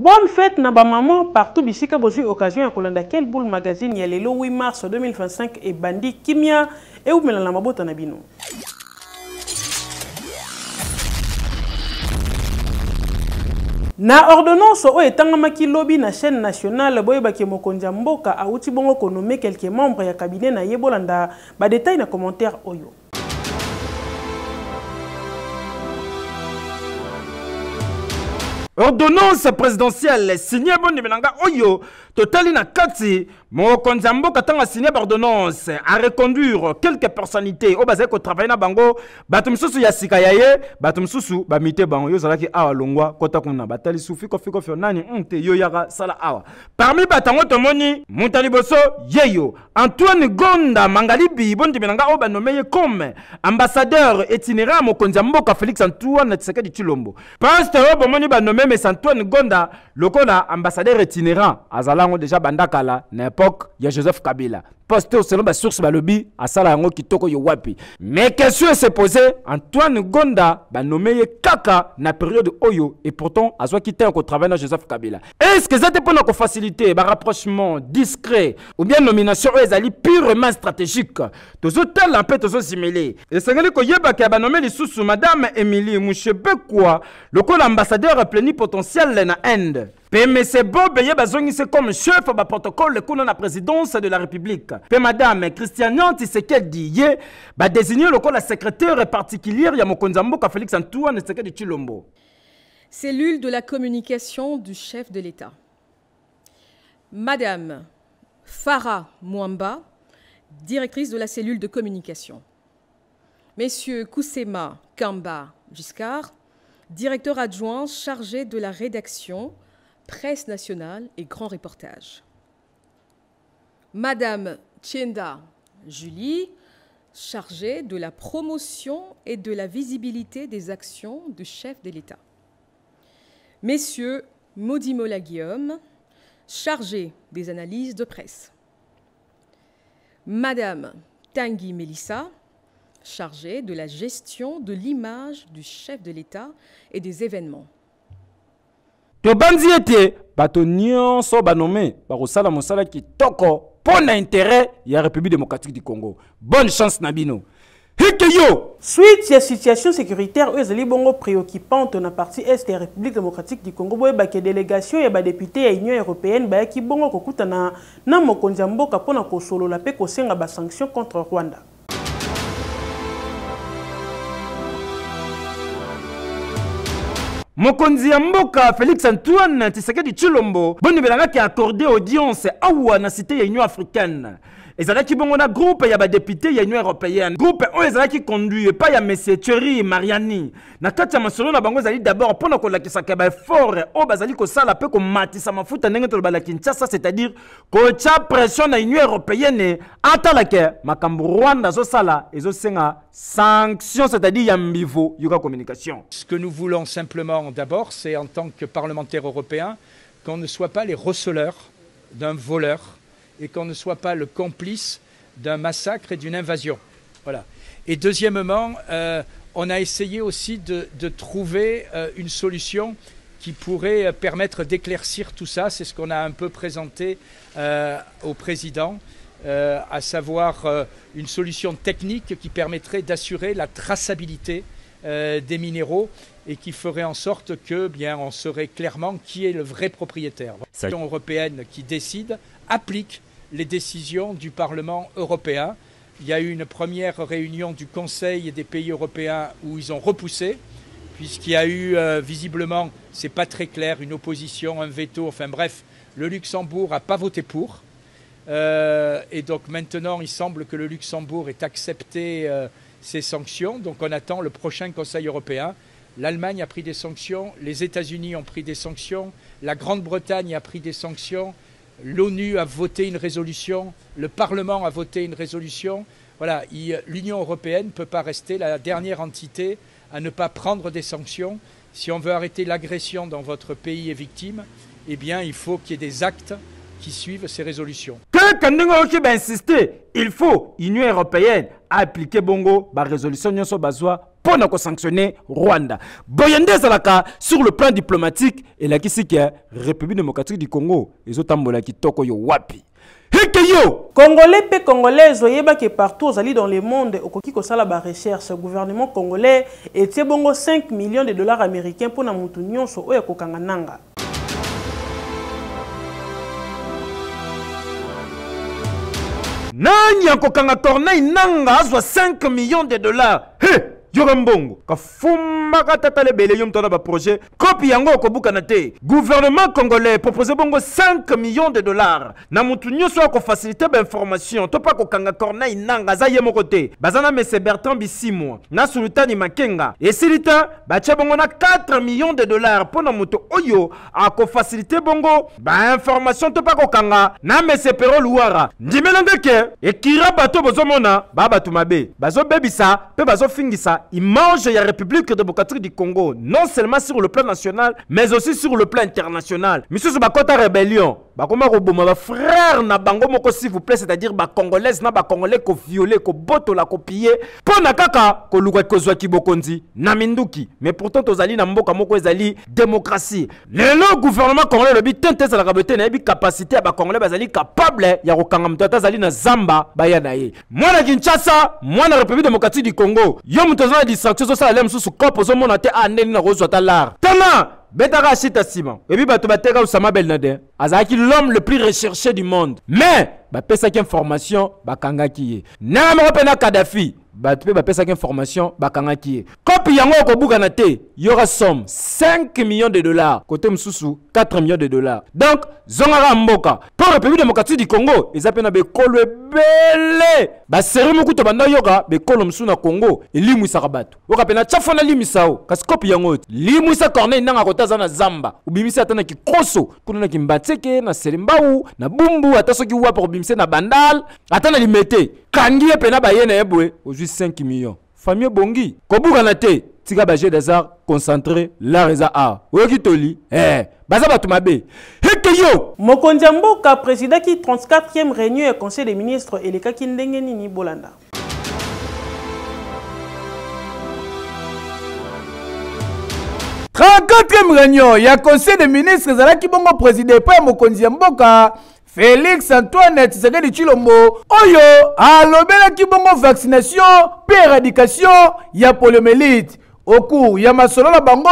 Bonne fête na ba maman partout bisika bozui occasion ya kolanda quel boule magazine ya lelo 8 mars 2025 et bandi kimia et oumela na mabota na bino. Na ordonnance o etangamaki lobby na chaîne nationale boyebaki mokonzi mboka auti bongo konomé quelques membres ya cabinet na yebolanda ba détail na commentaire oyo. Ordonnance présidentielle signée bonne benanga oyo totali na kati mokonzi mboka tanga signé ordonnance à reconduire quelques personnalités au bazé ko travailler na bango bato misusu ya sika yaye bato misusu ba mité bango yo zalaki awa longwa kota kuna batali sufi ko fiko nani nte yo yaka sala awa parmi batango tomoni mutali boso yeyo Antoine Gonda Mangalibi bondi benanga o ba nommé comme ambassadeur itinérant mokonzi mboka Félix Antoine Tshisekedi Tshilombo pasteur bomoni ba nommé mais Antoine Gonda lokola ambassadeur itinérant azalango déjà bandakala na époque ya Joseph Kabila posté selon ba source ba lobby asala yango kitoko yo wapi mais question se poser Antoine Gonda ba nommé kaka na période oyo et pourtant azwa quitté en travail na Joseph Kabila est-ce que ça dépend de faciliter ba rapprochement discret ou bien nomination ezali purement stratégique tozo tel un peu tozo similé et sengeli ko yeba ka ba nommé lisusu madame Émilie Mouchebekwa lokola ambassadeur plénipotentiel na Inde. PMC Bob c'est comme chef de protocole de la présidence de la République. Puis madame Christiane Tshisekedi ba désigné la secrétaire particulière ya mokonzi mboka Félix Antoine Tshisekedi Tshilombo. Cellule de la communication du chef de l'État. Madame Farah Mwamba, directrice de la cellule de communication. Messieurs Koussema Kamba Giscard, directeur adjoint chargé de la rédaction, presse nationale et grand reportage. Madame Tchenda Julie, chargée de la promotion et de la visibilité des actions du chef de l'État. Messieurs Maudimola Guillaume, chargé des analyses de presse. Madame Tanguy Mélissa, chargée de la gestion de l'image du chef de l'État et des événements. Tobanzi ete bato nyonso banomé bakosala mosala kitoko pona intérêt ya République démocratique du Congo. Bonne chance Nabino. Hikeyo. Suite ya situation sécuritaire ezali bongo préoccupante na partie est ya République démocratique du Congo boyeba ke délégation ya ba député ya Union européenne ba ki bongo kokutana na mokonzi mboka pona kosolola pe kosenga ba sanctions contre Rwanda. Mokonzi mboka Félix Antoine Tshisekedi Tshilombo boni belanga ki accordé audience awa na cité ya Union africaine. Ezalaki bongo na groupe ya ba député ya Union européenne. Groupe o ezalaki conduit pa ya monsieur Thierry Mariani. Na kati ya masolo na bango ezali d'abord pona ko lakisa ka ba effort o bazali ko sala pe ko matisa mafuta ndenge to bala Kinshasa, c'est-à-dire ko cha pression na Union européenne atalake makambo Rwanda zo sala ezo senga sanctions, c'est-à-dire yambivo yoka communication. Ce que nous voulons simplement d'abord, c'est en tant que parlementaires européens qu'on ne soit pas les receleurs d'un voleur et qu'on ne soit pas le complice d'un massacre et d'une invasion. Voilà. Et deuxièmement, on a essayé aussi de trouver une solution qui pourrait permettre d'éclaircir tout ça. C'est ce qu'on a un peu présenté au président, à savoir une solution technique qui permettrait d'assurer la traçabilité des minéraux et qui ferait en sorte que, bien, on saurait clairement qui est le vrai propriétaire. L'Union européenne qui décide applique les décisions du Parlement européen. Il y a eu une première réunion du Conseil et des pays européens où ils ont repoussé, puisqu'il y a eu visiblement, c'est pas très clair, une opposition, un veto, enfin bref, le Luxembourg n'a pas voté pour. Et donc maintenant, il semble que le Luxembourg ait accepté ces sanctions. Donc on attend le prochain Conseil européen. L'Allemagne a pris des sanctions, les États-Unis ont pris des sanctions, la Grande-Bretagne a pris des sanctions. L'ONU a voté une résolution, le Parlement a voté une résolution. Voilà, l'Union européenne ne peut pas rester la dernière entité à ne pas prendre des sanctions. Si on veut arrêter l'agression dans votre pays et victime, eh bien, il faut qu'il y ait des actes qui suivent ces résolutions. Il faut l'Union européenne appliquer bongo la résolution nyonso bazwa pour na ko sanctionner Rwanda. Boyende zalaka sur le plan diplomatique et la kisiki République démocratique du Congo ezotambola kitoko yo wapi. Hekeyo Congolais pe Congolaises oyeba que partout aux alliés dans le monde okoki ko sala ba recherche gouvernement congolais etie bongo 5 millions de dollars américains pour na mutu nyonso oyo kokanga nanga. Nani akokanga Corneille nanga azwa 5 millions de dollars. He Yorambongo kafumba katata lebele yom tona ba projet copie yango ko buka na te. Gouvernement congolais propose bongo 5 millions de dollars na mutu nyoso ko faciliter ba information to pa ko kanga Corneille nanga za yemo côté bazana monsieur Bertrand Bisimwa na Sultani Makenga et silita ba che bongo na 4 millions de dollars pour na mutu oyo a ko faciliter bongo ba information to pa ko kanga na monsieur Pero Luara ndimelanga ke e kira bato bozomona ba batu mabe bazo bebisa pe bazo fingisa image ya République démocratique du Congo, non seulement sur le plan national, mais aussi sur le plan international. Monsieur Bakota rébellion, bakoma roboma ba frère na bango moko s'il vous plaît, c'est-à-dire ba congolaise na ba congolais ko violer, ko boto la ko piller, pona kaka ko luka ko zwa kibokonzi na minduki. Mais pourtant tozali na mboka moko ezali démocratie. Le gouvernement congolais le but tente ça la kabete na bi capacité ba congolais bazali capable ya ko kanga mtata zali na zamba baya na ye. Mwana Kinshasa, mwana République démocratique du Congo, yo mutozana distraction ça la msusu kopo zo mona te aneni na rozwa ta lar. Tana betaka chita sima. Et puis bato bateka Osama Ben Laden. Azaki l'homme le plus recherché du monde. Mais ba pesa ki information bakanga ki. Na mo pena Kadhafi. Bato ba pesa ki information bakanga ki. Kopi yango ko buka na te. Yora somme 5 millions de dollars. Côté msusu 4 millions de dollars. Donc zongara mboka. Pour République démocratique du Congo, ils appellent be kolwe bele. Ba seri muku to banda yoka be kolo msu na Congo. Elimwisa kabatu. Oka pena chafona limisao. Kasi kopi yango. Limwisa Corneille nanga kotaza na zamba. Ubimisa atana ki kroso. Kuna na kimbatseke na selimbau na bumbu atasoki wa pour bimse na bandal. Atana limete. Kangie pena ba yene ebwe. Aujourd'hui 5 millions. Famille bongi. Kobuka na te. Tika baje des arts concentré la reza a. Oyoki toli. Baza batu mabe. Hekeyo. Mokonzi mboka président qui 34e réunion et conseil des ministres et les kakindenge nini bolanda. Quatrième réunion, il y a conseil des ministres zalaki bongo président pa mokonzi mboka Félix Antoine Tshisekedi Tshilombo oyo alobelaki bongo vaccination pe éradication ya poliomyélite. Au cours ya masolo na bango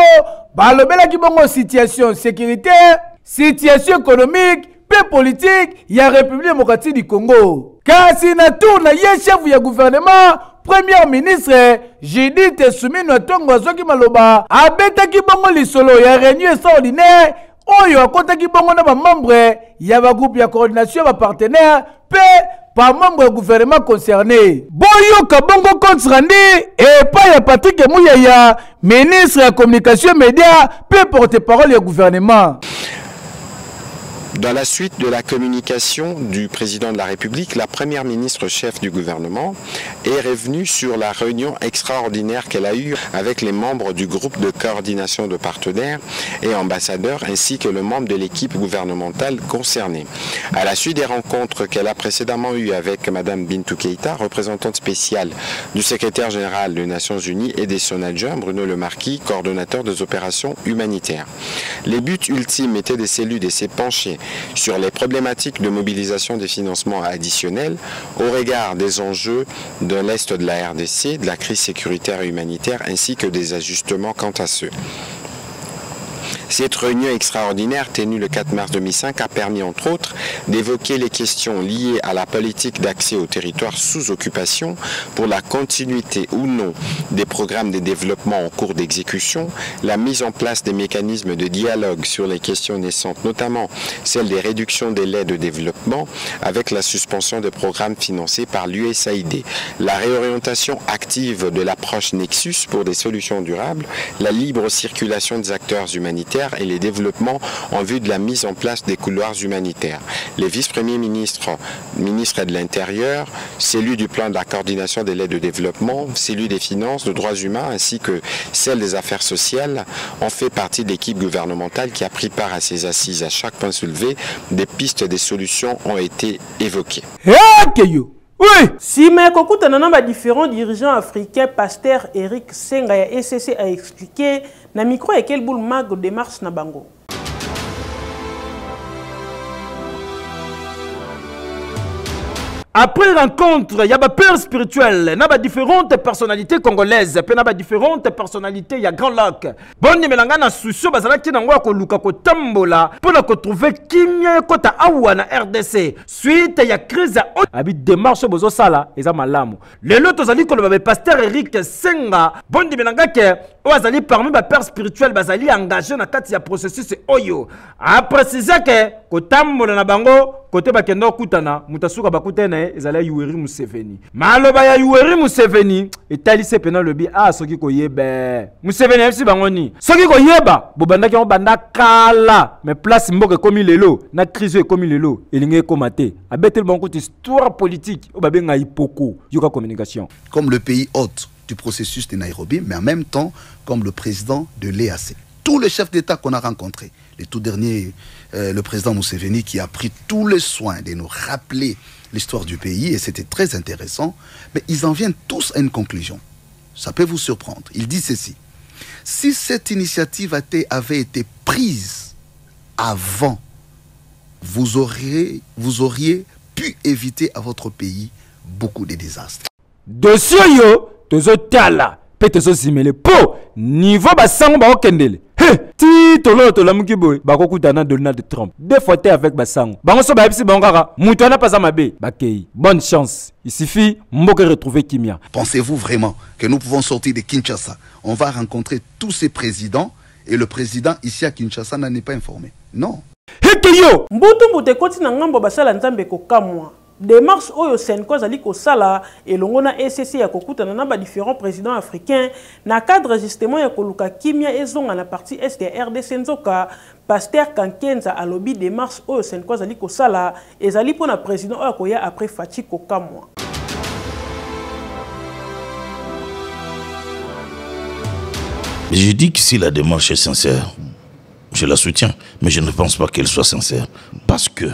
balobelaki bongo situation sécuritaire, situation économique pe politique ya République démocratique du Congo. Kasi na tour na ye chef ya gouvernement Premier ministre Judith Suminwa Tongo azoki maloba abetaki bongo lisolo ya réunion extraordinaire oyo akotaki bongo na ba membre ya ba groupe ya coordination ba partenaire pe par membre du gouvernement concerné. Boyo kabongo compte rendu et pas ya Patrick Muyaya, ministre de la communication et médias, peut porter-parole du gouvernement. Dans la suite de la communication du président de la République, la première ministre chef du gouvernement est revenue sur la réunion extraordinaire qu'elle a eue avec les membres du groupe de coordination de partenaires et ambassadeurs ainsi que le membre de l'équipe gouvernementale concernée. À la suite des rencontres qu'elle a précédemment eues avec Mme Bintou Keïta, représentante spéciale du secrétaire général des Nations Unies, et de son adjoint Bruno Le Marquis, coordonnateur des opérations humanitaires. Les buts ultimes étaient de celui de se pencher sur les problématiques de mobilisation des financements additionnels au regard des enjeux de l'Est de la RDC, de la crise sécuritaire et humanitaire, ainsi que des ajustements quant à ceux. Cette réunion extraordinaire tenue le 4 mars 2005 a permis entre autres d'évoquer les questions liées à la politique d'accès aux territoires sous occupation pour la continuité ou non des programmes de développement en cours d'exécution, la mise en place des mécanismes de dialogue sur les questions naissantes, notamment celle des réductions des délais de développement avec la suspension des programmes financés par l'USAID, la réorientation active de l'approche Nexus pour des solutions durables, la libre circulation des acteurs humanitaires et les développements en vue de la mise en place des couloirs humanitaires. Les vice-premiers ministres de l'Intérieur, celui du plan de la coordination des aides de développement, celui des finances, des droits humains ainsi que celle des affaires sociales ont fait partie de l'équipe gouvernementale qui a pris part à ces assises. À chaque point soulevé, des pistes, des solutions ont été évoquées. Hekeyo Oui. Si mais kokutana na ba différents dirigeants africains, pasteur Eric Senga ya ECC a expliqué na micro et quel boule mag démarche na bango. Après rencontre, il y a des pères spirituels, il y a différentes personnalités congolaises, il y a différentes personnalités, il y a Grand Lac. Bon, il y a un souci, il y a un tambola pour trouver kimia kota awa na RDC. Suite, il y a crise, il y a des démarches bozo sala, et ça malamu. Le lot ozali ko le pasteur Eric Senga, bon di menanga ke ozali parmi les pères spirituels bazali engagé na kati ya processus oyo. A préciser que ko tambola na bango côté bakendo kutana mutasuka bakutene ezala Yoweri Museveni maloba ya Yoweri Museveni etalise pena lobi soki koyeba Museveni yebisi bangoni soki koyeba bobandaki banda kala mais place mboke komi lelo na crise komi lelo elinge komate abetel bango histoire politique obabenga ipoko yoka communication comme le pays hôte du processus de Nairobi mais en même temps comme le président de l'EAC. Tous les chefs d'État qu'on a rencontrés, les tout derniers, le président Museveni qui a pris tous les soins de nous rappeler l'histoire du pays et c'était très intéressant, mais ils en viennent tous à une conclusion. Ça peut vous surprendre. Il dit ceci: si cette initiative avait été prise avant, vous auriez pu éviter à votre pays beaucoup de désastres. Dossier yo, tozo tala, pe tozo simele po niveau basango ba okendele. Ti tolo to lamuki boy bako kutana Donald Trump. Deux fois t'es avec basango. Bango so ba bisi bangara, muto na pas mabe. Bakei. Bonne chance. Il suffit mboke retrouver Kimia. Pensez-vous vraiment que nous pouvons sortir de Kinshasa? On va rencontrer tous ces présidents et le président ici à Kinshasa n'en est pas informé. Non. Hekeyo. Mbutu mbute koti na ngambo basala nzambe ko kamwa. Démarche oyo Senko zali ko sala elongo na ECC ya kokutana na ba différents présidents africains na cadre justement ya koluka kimia ezonga na partie est ya RDC nzoka pasteur Kankenza alobi démarche oyo Senko zali ko sala ezali pona président oyo koya après Faci Kokamwa. Je dis que si la démarche est sincère, je la soutiens, mais je ne pense pas qu'elle soit sincère parce que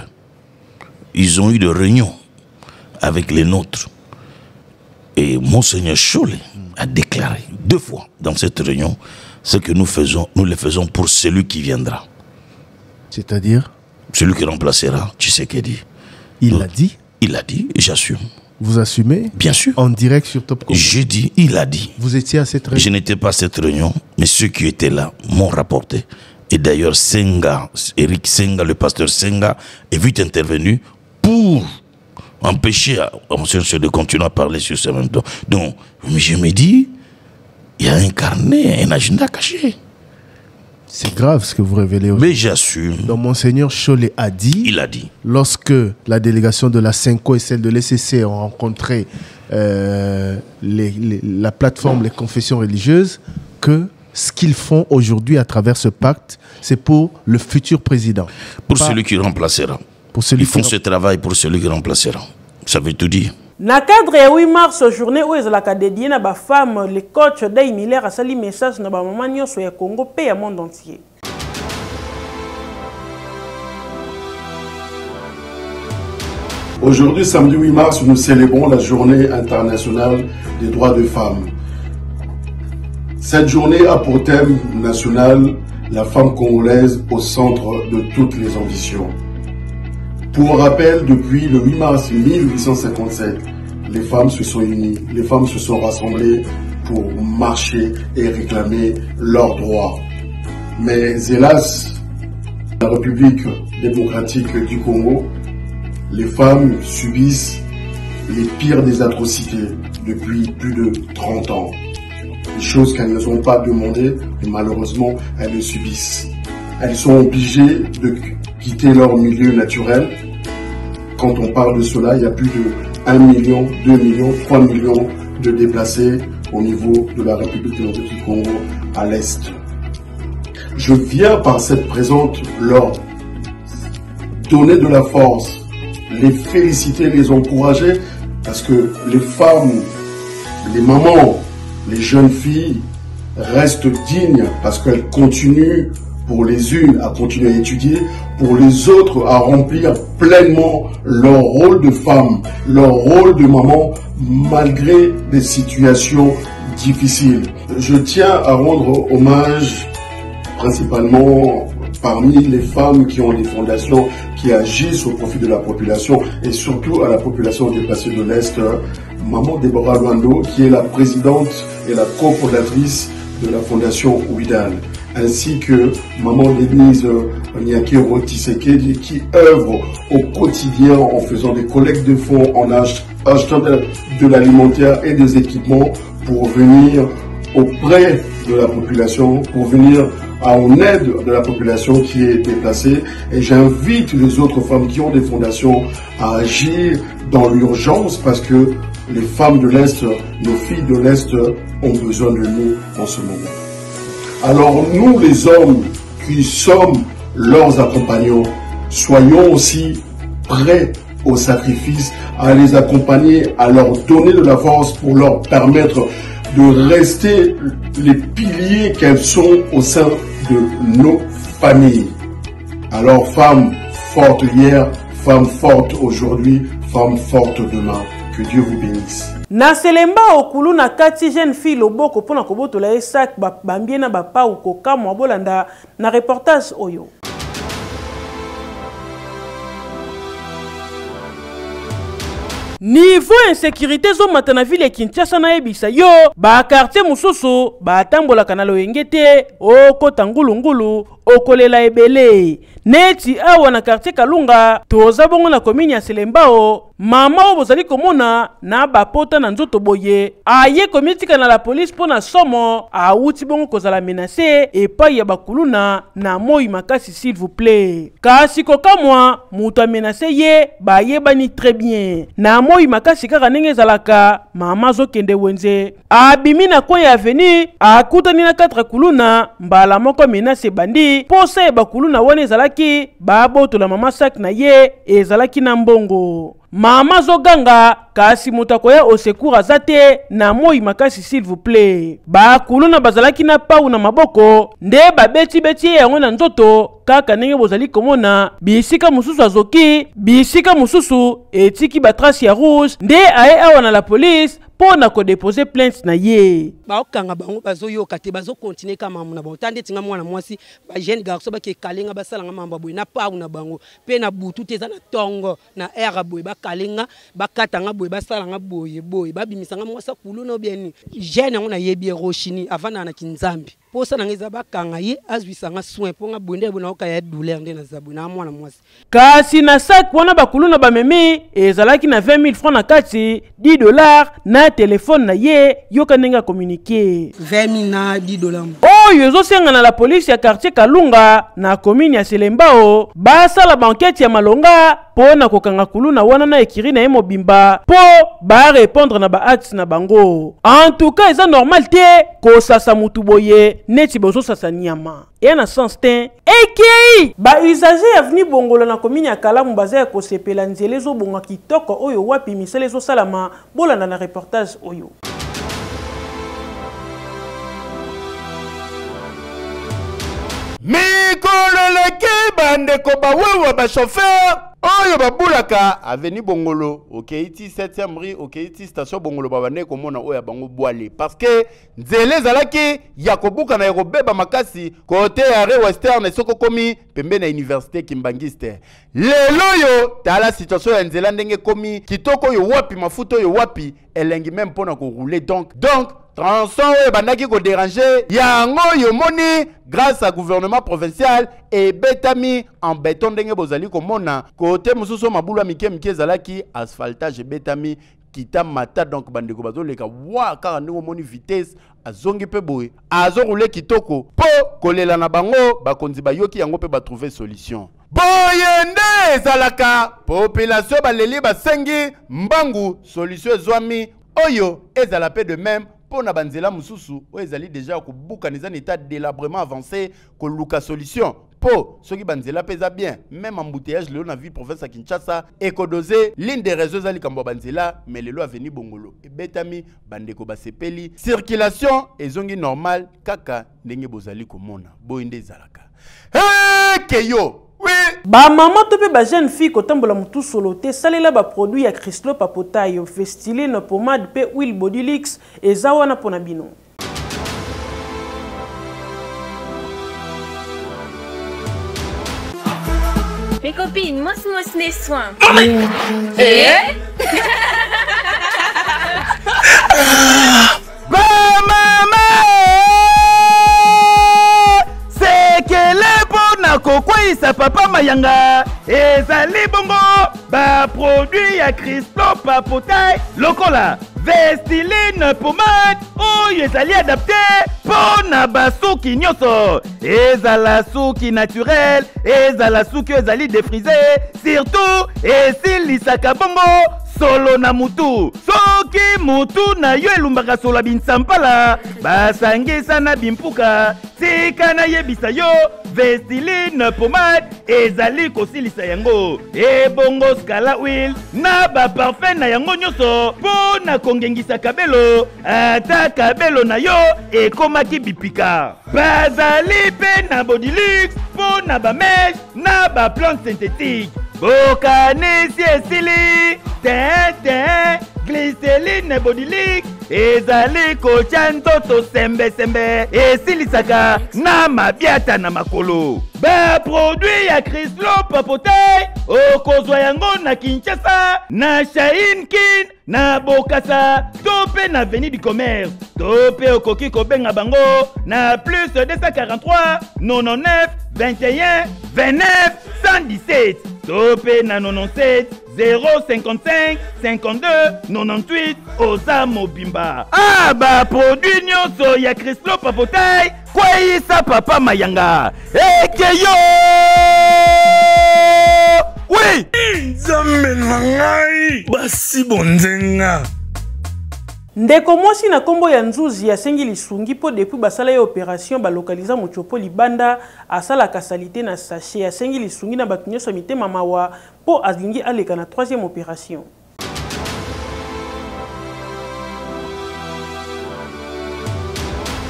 ils ont eu des réunions avec les nôtres. Et Monseigneur Chollet a déclaré 2 fois dans cette réunion ce que nous faisons, nous le faisons pour celui qui viendra. C'est-à-dire? Celui qui remplacera Tshisekedi. Il l'a dit? Il l'a dit et j'assume. Vous assumez? Bien sûr. En direct sur Top Congo? J'ai dit, il a dit. Vous étiez à cette réunion? Je n'étais pas à cette réunion, mais ceux qui étaient là m'ont rapporté. Et d'ailleurs, Senga, Eric Senga, le pasteur Senga, est vite intervenu pour empêcher à M. de continuer à parler sur ce même temps. Donc, je me dis, il y a un carnet, un agenda caché. C'est grave ce que vous révélez aujourd'hui. Mais j'assume. Donc, Monseigneur Chollet a dit... Il a dit. Lorsque la délégation de la Senko et celle de l'ECC ont rencontré la plateforme Les Confessions Religieuses, que ce qu'ils font aujourd'hui à travers ce pacte, c'est pour le futur président. Pour celui qui remplacera. Ils font ce travail pour celui qui remplacera. Ça veut tout dire. Na cadre ya 8 mars journée où ezalaka dédiée na ba femme le coach Day Miller a sali message na ba maman nyonso ya Congo pe ya monde entier. Aujourd'hui, samedi 8 mars, nous célébrons la journée internationale des droits des femmes. Cette journée a pour thème national la femme congolaise au centre de toutes les ambitions. Pour rappel, depuis le 8 mars 1857, les femmes se sont unies, les femmes se sont rassemblées pour marcher et réclamer leurs droits. Mais hélas, dans la République démocratique du Congo, les femmes subissent les pires des atrocités depuis plus de 30 ans. Des choses qu'elles ne sont pas demandées, mais malheureusement, elles le subissent. Elles sont obligées de quitter leur milieu naturel. Quand on parle de cela, il y a plus de 1 million, 2 millions, 3 millions de déplacés au niveau de la République démocratique du Congo à l'Est. Je viens par cette présente leur donner de la force, les féliciter, les encourager, parce que les femmes, les mamans, les jeunes filles restent dignes parce qu'elles continuent pour les unes à continuer à étudier, pour les autres à remplir pleinement leur rôle de femme, leur rôle de maman, malgré des situations difficiles. Je tiens à rendre hommage principalement parmi les femmes qui ont des fondations qui agissent au profit de la population et surtout à la population déplacée de l'Est. Maman Déborah Luando, qui est la présidente et la cofondatrice de la fondation Ouidal, ainsi que Maman Denise Nyakero Tshisekedi, qui œuvre au quotidien en faisant des collectes de fonds, en achetant de l'alimentaire et des équipements pour venir auprès de la population, pour venir en aide de la population qui est déplacée. Et j'invite les autres femmes qui ont des fondations à agir dans l'urgence parce que les femmes de l'Est, nos filles de l'Est ont besoin de nous en ce moment. Alors nous les hommes qui sommes leurs accompagnants, soyons aussi prêts au sacrifice, à les accompagner, à leur donner de la force pour leur permettre de rester les piliers qu'elles sont au sein de nos familles. Alors femmes fortes hier, femmes fortes aujourd'hui, femmes fortes demain. Que Dieu vous bénisse. Na selemba okulu na kati jeune fille loboko pona kobotola esak bambie na bapa ukoka mwa bolanda na reportage oyo. Niveau insécurité zo matana ville Kinshasa na ebisa yo ba quartier mususu ba tambola kanalo yengete oko tangulungulu okolela ebele neti awa na quartier Kalunga toza bongo na commune ya Selembao mama obozali komona na bapota na nzoto boye aye komitika na la police pona somo auti bongo kozala menacer epai ya bakuluna na moi makasi s'il vous plaît kasi kokamwa mutu amenacer ye bayebani très bien na moi makasi kaka ndenge zalaka mama zokende wenze abimi na koya ya avenue akutani na 4 kuluna mbala moko menace bandi posa e bakuluna wana ezalaki babotola mama sak na ye ezalaki na mbongo mama zoganga kasi mutakoya au secours azate na moi makasi s'il vous plaît bakuluna bazalaki na pau na maboko nde babeti yango na nzoto kaka ndenge bozali komona bisika mususu azoki bisika mususu etiki batrace ya rouge nde aye awa na la police pona ko déposer plainte na ye baokanga bango bazoyoka te bazo continuer kama muna bango tande tinga mwana mwasi ba jeune garçon bake kalenga basalanga mamba boy na pau na bango pe na butu te za na tongo na era boy bakalenga bakatanga boy basalanga boy babimisanga mwasa kuluna bien jeune ngona yebi roshini avana na kinzambi posa na ngeza bakanga ye azwisanga soin ponga bonde bona okaya douleur nde na zabu na mwana mwasi kasi na sak wana bakuluna bamemi ezalaki na 20 000 francs na kati $10 na telefone na ye yoka nenga communiquer 20 000 na $10 oyo ezosenga na la police ya quartier Kalunga na commune ya Selembao basala banquete ya malonga pona kokanga kuluna wana na ekiri na ye mobimba po ba répondre na ba acte na bango en tout cas eza normal te ko sasa mutu boye neti bozo sasa nyama et na sens ten ekei ba usager avenue Bongola na commune ya Kalamu bazaya ko sepela nzele zo bonga kitoko oyo wapi misele zo salama bolanda na reportage oyo. Mikoleleki bandeko bawewa ba chauffeur oyo babulaka avenue Bongolo okeiti 7e rue okeiti station Bongolo babane komona oyo bango bwale parce que nzele zalaki ya kobuka na robeba makasi côté arrêt western soko komi pembe na université Kimbangiste lelo yo tala situation ya nzela ndenge komi kitoko yo wapi mafuto yo wapi elengi même pona ko rouler donc transon et bandaki ko déranger yango yo moni grâce à gouvernement provincial et betami en béton ndenge bozali komona côté mususu mabula mike zalaki asphaltage betami kita mata donc bandeko bazoleka wa kaka ndenge moni vitesse azongi pe boye azo rouler kitoko po kolela na bango bakonzi bayoki yango pe ba trouver solution boyende ezalaka population baleli basengi mbangu solution ezwami oyo ezala pe de même pour na banzela mususu o ezali déjà ko buka neza état délabrement avancé ko luka solution po soki banzela pesa bien même embouteillage le na ville province à Kinshasa écodoser l'une des réseaux ali kambo banzela mais le lo avenue Bongolo e betami bandeko basepeli circulation ezongi normal kaka ndenge bozali komona boinde zalaka Keyo. Oui. Ba maman to pe ba jeune fille ko tambola mutu solo te salela ba produit ya Crislo Papotayo, Vestiline, pomade pe huile Bodylix eza wana pona bino. Mes copines, moi les soins. C'est que les bonnes kokwisa papa mayanga ezali bongo ba produit ya Crislo Papotayo lokola Vestiline pomade oyo ezali adapté pona basuki nyonso ezala suki naturel ezala suki ezali défrisé surtout esilisaka bongo solo na mutu soki mutu na yo elumbaka solo ya binsampala basangisa na bimpuka tika na yebisa yo Vestiline pomade ezali kosilisa yango ebongo scala huile na baparfum na yango nyonso mpo na kongengisa kabelo ata kabelo na yo ekomaki bipika bazali mpe na Bodylix mpo na bameshe na baplante synthétique bokanisi esili te glycéline Bodylix ezali kotia nzoto sembe esilisaka na mabiata na makolo baproduit ya Crislo Papotayo okozwa yango na Kinshasa na Shine Kin na Bokassa to pe na Avenue du Commerce to pe okoki kobenga bango na plus 243 99 21 29 117 to pe na 97 055 52 98 oza mobimba. Ah ba produit nyonso ya Crislo Papotayo kweyisa papa mayanga ekeyo. Oui. Nzambe na ngai basi bonzenga. Ndeko mwasi na kombo ya Nzuzi asengi lisungi po depuis basala ya opération balokaliza Muchopo libanda asala kasalite na sachet asengi lisungi na bato nyonso mitema mawa po alingi aleka na 3e opération.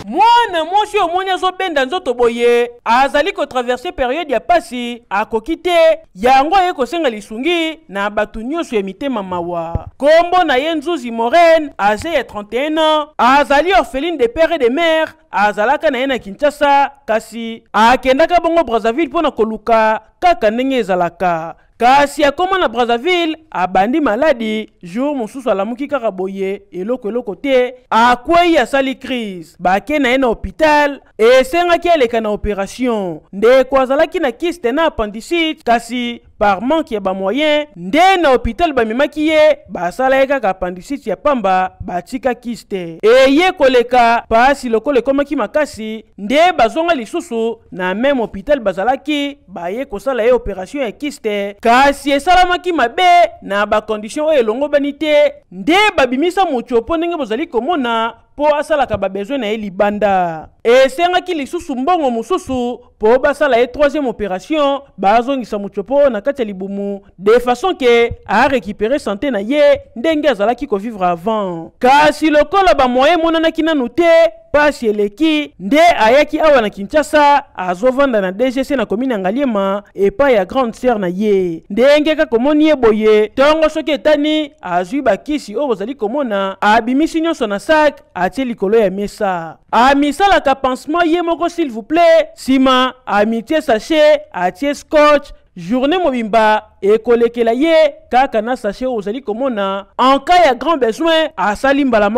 Mwana mwasi omoni azobenda nzoto boye azali ko traverser période ya pasi akokite yango ye kosenga lisungi na batu nyonso ya mitema mawa kombo na ye Nzuzi Morene âgé ya 31 ans azali orpheline de père et de mère azalaka na ye na Kinshasa kasi akendaka bongo Brazzaville pona koluka kaka ndenge ezalaka kasi akoma na Brazzaville abandi maladi jour mosusu alamuki kaka boye eloko te akwei asali crise bake na ye na hôpital esengaki aleka na opération ndeko azalaki na kyste na appendicite kasi par manque ya bamoyen nde na hôpital bamemaki ye basala ye kaka appendicite ya pamba batika kyste eye koleka pasi lokolo ekomaki makasi nde bazonga lisusu na meme hôpital bazalaki baye kosala ye opération ya kyste kasi esalamaki mabe na bakondition oyo elongobani te nde babimisa Muchopo ndenge bozali komona po asalaka babesoin na ye libanda esengaki lisusu mbongo mosusu po basala ye 3e opération bazongisa Muchopo na kati ya libumu de façon ke a récupérer santé na ye ndenge azalaki kovivre avant kasi lokola bamoyen monanaki nanu te pasi eleki nde ayaki awa na Kinshasa azovanda na DGC na komine Ngaliema epai ya grande sœur na ye ndenge kaka komoni ye boye tongo soki etani azwi bakisi oyo bozali komona abimisi nyonso na sak atie likolo ya mesa amisalaka pansement ye moko s'il vous plaît sima amitie sachet atie scotch journée mobimba ekolekela ye kaka na sachet oyo ozali komona en cas ya grand besoin asali mbala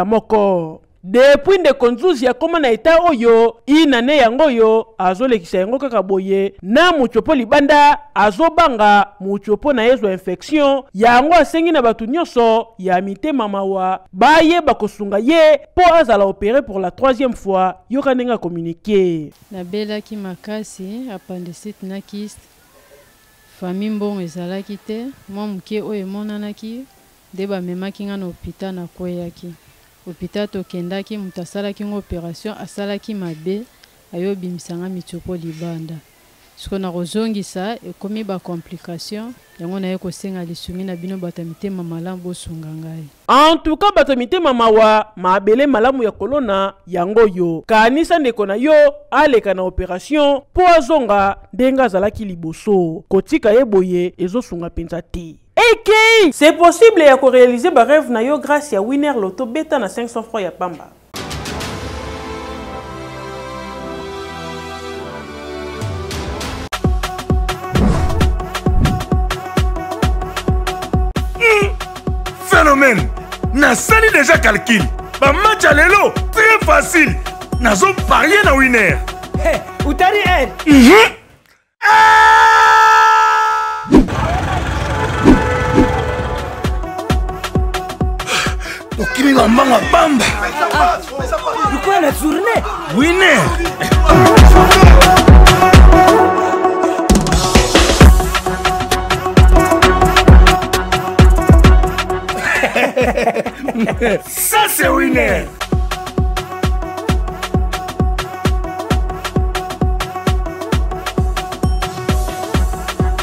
moko depuis ndeko Nzuzi akoma na eta oyo inane yango oyo azolekisa yango kaka boye na Muchopo libanda azobanga Muchopo na ezwa infection yango asengi na batu nyonso ya mitema mawa bayeba kosunga ye po azala opéré pour la 3e fois yoka ndenge communiqué nabelaki makasi appendicite na kyste famille mbongo ezalaki te mwa moke oyo emonanaki nde bamemaki nga na hôpital nakweyaki hôpital tokendaki mutu asalaki ngo opération asalaki mabe ayobimisanga Muchopo libanda siko na kozongisa ekomi ba complication yango na ye kosenga lisumi na bino bato ya mitema malamu bosunga ngai. En tout cas bato ya mitema mawa mabele malamu ya kolona yango yo kanisa ndeko na yo aleka na operation po azonga ndenge azalaki liboso kotika ye boye ezosunga mpenza te. Okay, c'est possible ya ko réaliser ba rêve na yo grâce ya winner loto beta na 500 francs ya pamba. Phénomène, na sali déjà calcul. Ba match à l'élo, très facile. Nazo parier na winner. Hey, utari aide. Okimi mambanga bamba. Pourquoi la journée? Winner. Ça c'est winner.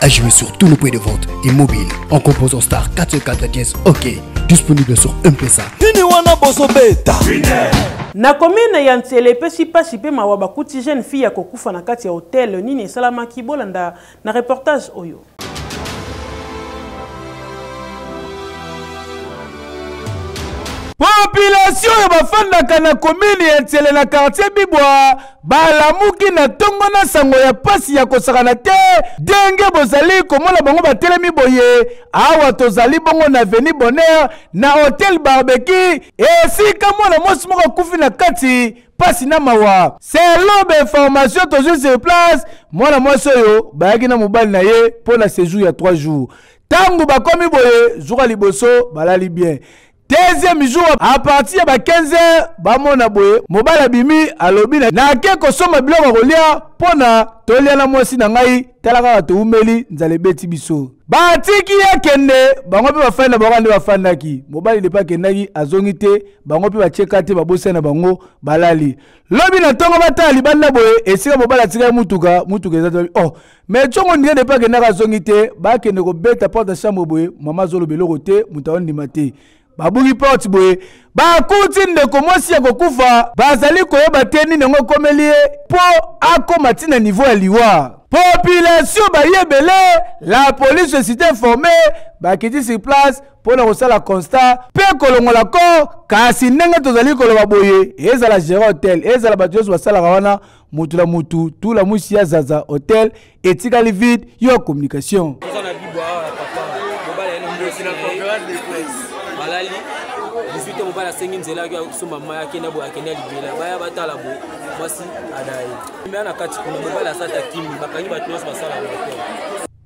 À jouer sur tous nos points de vente et mobiles en composant star 404 OK. Disponible sur M-Pesa. Na commune ya Ntsele pesi pasi pe mawa bakuti jeune fille ya kokufa na kati ya hotel nini esalamaki bolanda na reportage oyo. Population ya bafandaka na commune ya Ntsele na quartier Bibwa balamuki na tongo na sango ya pasi ya kosakana te denge bozali komona bango batelemi boye awa tozali bongo na Avenue Bonheur na Hotel Barbecue esika mwana mwasi moko kufi na kati pasi na mawa selon information toujours sur place mwana mwasi oyo bayaki na mobali na ye pour la séjour ya 3 jours tangu bakomi boye jour liboso balali bien. Deuxième jour, à partir de 15h, bamona boye, mobala bimi, alobi na ke kosoma biloko kolia, pona tolia na mwasi na ngai, talaka to umeli, nzale beti biso. Batiki ya kende, bango pe bafanda bakande bafandaki. Mobali le pa kendaki azongi te, bango pe bacheka te babose na bango balali. Lobi na tongo batali banda boye, esika mobala tika mutuka ezatu. Oh, mais tongo ndenge de pa kendaka azongi te, ba kende ko beta porte de chambre boye, mama zolo beloko te, mutaondi mate. Babugi porte boye bakuti ndeko mwasi ya kokufa bazali koyeba te nini ngo komelie po akoma tina niveau ya liwa population bayebele la police s'est informée bakiti sur place pour na kosala constat pe kolongola ko kasi ndenge tozali koloba boye ezala gérant hotel ezala bato nyonso basalaka wana mutu la mutu tout la musi ya zaza hotel etikali vide yo communication. Bisuite mobala sengi nzela kwa kusoma maya kena bo akena libela baya batala bo mwasi adai mbe na kati kuna mobala sata kimi bakanyi batnos basala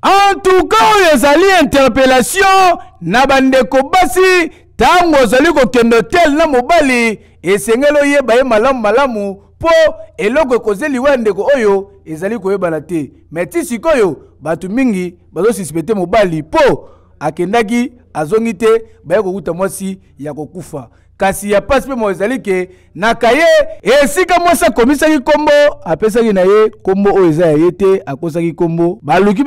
en tout cas ezali interpellation na bandeko basi tango zali ko kendo tel na mobali esengelo yeba ye malamu po eloko ekozeli wandeko oyo ezali koyebana te meti sikoyo batu mingi bazo suspecter mobali po akendaki azongi te baye kokuta mwasi ya kokufa kasi ya pasi pe mwazali ke nakaye esika mwasi akomisaki kombo apesaki na ye kombo oyo eza ya ye te akosaki kombo baluki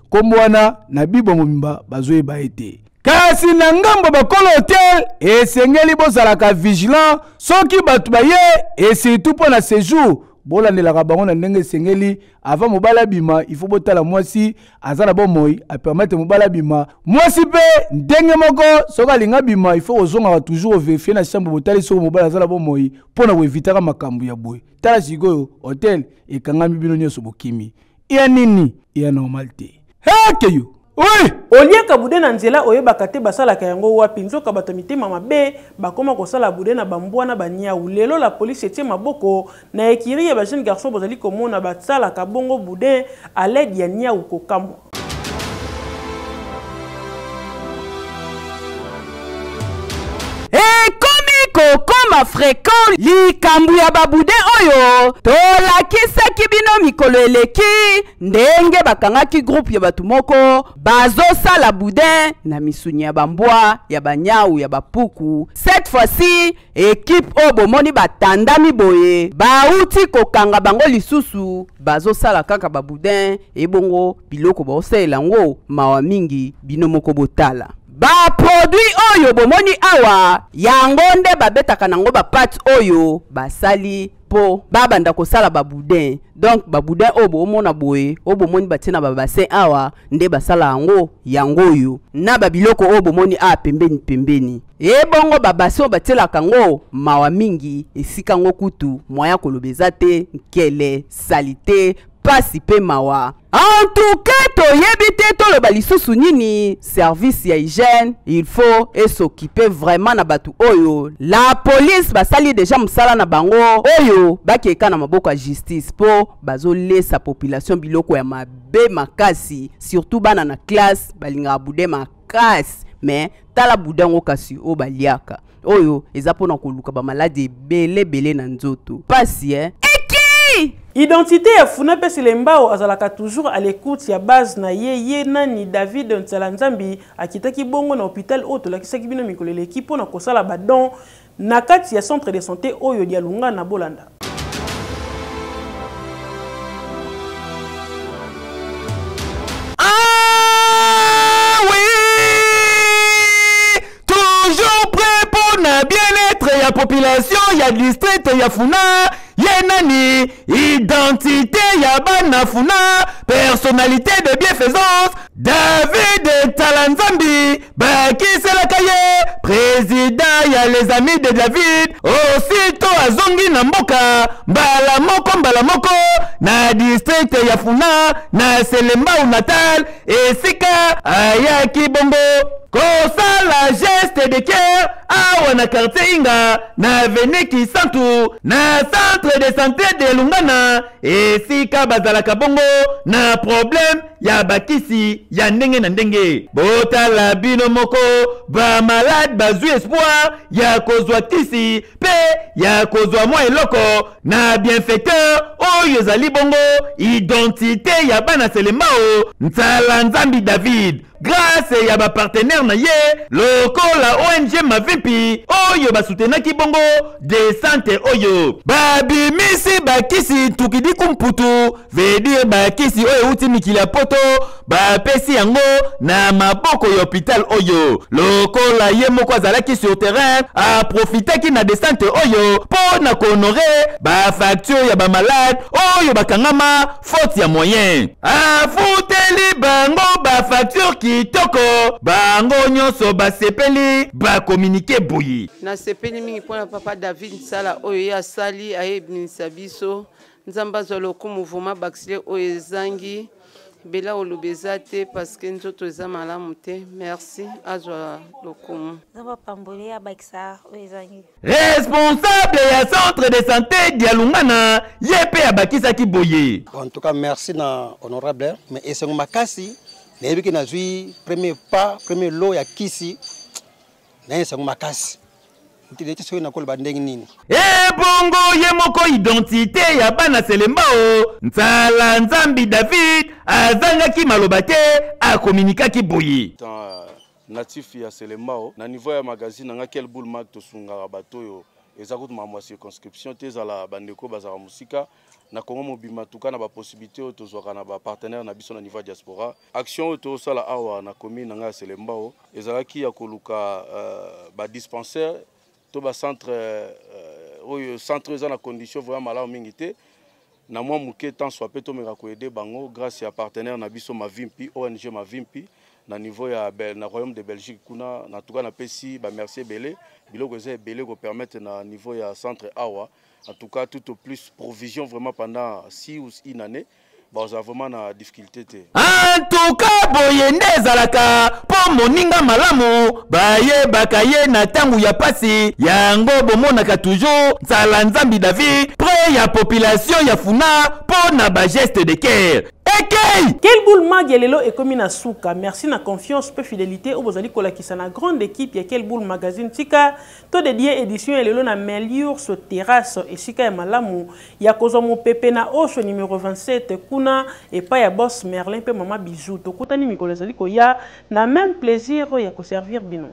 kombo wana na bibo momimba bazoyeba ye te kasi na ngambo bakolo hotel esengeli bozalaka vigilant soki bato baye et surtout mpo na séjour bolandelaka bango na ndenge esengeli avant mobala bima il faut botala mwasi aza na bomoi apermettre mobala bima mwasi pe ndenge moko soki alinga bima il faut ozongaka toujours vérifier na chambre botali soki mobala aza na bomoi mpo na koevitaka makambo ya boye tala sikoyo hotel ekangami bino nyonso bokimi iya nini iya normal te hekeyo. Oui! Oliaka bude na nzela oyebaka te basalaka yango wapi nzoka bato mitema mabe bakoma kosala bude na bambwana banyau lelo la police etie maboko na ekiri ya ba jeune garçon bozali komona basalaka bongo bude à l'aide ya nyau kokamwa. kokoma fréquent likambo ya babude oyo tolakisaki bino mikolo eleki ndenge bakangaki groupe ya batu moko bazosala boudin na misuni ya bambwa ya banyau ya bapuku. Cette fois-ci équipe oyo bomoni batandami boye bauti kokanga bango lisusu bazosala kaka baboudin ebongo biloko baosalela yango mawa mingi bino moko botala. Ba produit oyo bomoni awa yango nde babetaka nango ba pâte oyo basali po babanda kosala baboudin. Donc baboudin oyo bomona boye oyo bomoni batina ba bassin awa nde basala yango oyo na babiloko oyo bomoni a pembeni ebongo babassin batelaka ngo mawa mingi esika ngo kutu moya kolobeza te nkele salite pasi pe mawa. En tout cas, toyebi te toloba lisusu nini service ya hygiène, il faut s'occuper vraiment na batu oyo. La police basali déjà musala na bango oyo bakeka na maboko ya justice po bazolesa population biloko ya mabe makasi, surtout bana na classe balinga bude makasi, mais tala budango kasi o baliaka oyo eza pona koluka ba malade bele na nzoto pasi Identité ya Funa pesi lembao azalaka toujours à l'écoute ya base na ye nani David Ntsalanzambi akitaki bongo na hôpital oto lakisaki bino mikolo eleki pona kosala badon na kati ya centre de santé oyo dia lunga na Bolanda. Bien-être ya population ya district ya Funa yenani identité ya bana Funa personnalité de bienfaisance David Talanzambi bakiselaka ye président ya les amis de David aussitôt azongi na mboka mbala moko na district ya Funa na Selembao Natal esika ayaki bongo kosala geste de cœur awa na quartier Inga na avenue Kisantu na centre de santé de Lungana esika bazalaka bongo na problème ya bakisi ya ndenge na ndenge botala bino moko ba malade bazwi espoir ya kozwa kisi pe ya kozwa mwa eloko na bienfaiteur oyo zali bongo identité ya bana Selembao Ntsalanzambi David grâce ya ba partenaire na ye lokola ONG Mavimpi oyo basutenaki bongo de santé oyo babimisi bakisi tukidi kumputu veut bakisi oyo uti mikili ya poto bapesi yango na maboko ya hôpital oyo lokola ye moko azalaki sur terrain aprofitaki na de santé oyo po na kohonorer ba facture ya ba malade oyo bakangama faute ya moyen afuteli bango ba facture kitoko bango nyonso basepeli bakomunike boyi na sepeli mingi pona papa David Sala oyo ya sali ayebinisa biso nzamba zoloko mouvement baxiler oyo ezangi bela olobeza te parce que nzoto eza malamu te merci azwa lokumu nzamba pambole ya bakisa oyo ezangi responsable ya centre de santé Dialungana yepe ya bakisaki boye. En tout cas merci na honorable mais esengo makasi nayebi ke nazwi premier lot ya kisi na esengo makasi ntileti soki nakoloba ndenge nini ebongo ye moko identité ya bana Selembao Ntsalanzambi David azangaki maloba te akomunikaki boye natif ya Selembao na niveau ya magazine nanga quel boule mag tosungaka bato yo eza kutuma mwa circonscription te ezala bandeko bazala musika na Congo mobima tuka na ba possibilité oyo tozwaka na ba partenaire na biso na niveau diaspora action oyo tosala awa na commune nanga ya Selembao ezalaki ya koluka ba dispensaire to ba centre oyo centre eza na condition vraiment malamu mingi te na mwa muke temps soit pe to meka ko aider bango grâce ya partenaire na biso Mavimpi ONG Mavimpi na niveau ya na royaume de Belgique kuna na tuka na pesi ba merci belé biloko eza belé ko permettre na niveau ya centre awa en tout cas tout au plus provision vraiment pendant 6 ou 1 année bah on a vraiment na difficulté te en tout cas boyende zalaka po moninga malamu baye bakaye na tangu ya pasi yango bomonaka toujours Ntsalanzambi David près ya population ya Funa mpo na ba geste de cœur. Quel boule mag lelo et comme na souka. Merci na confiance peu fidélité au bozali kolakisa na grande équipe ya Quel boule magazine tika to dédié édition lelo na Melior so terrasse et sika ya malamu ya kozomo pepe na osho numéro 27 kuna et pas ya boss Merlin pe mama bijou to kutani mikolo zali ko ya na même plaisir ya ko servir bino.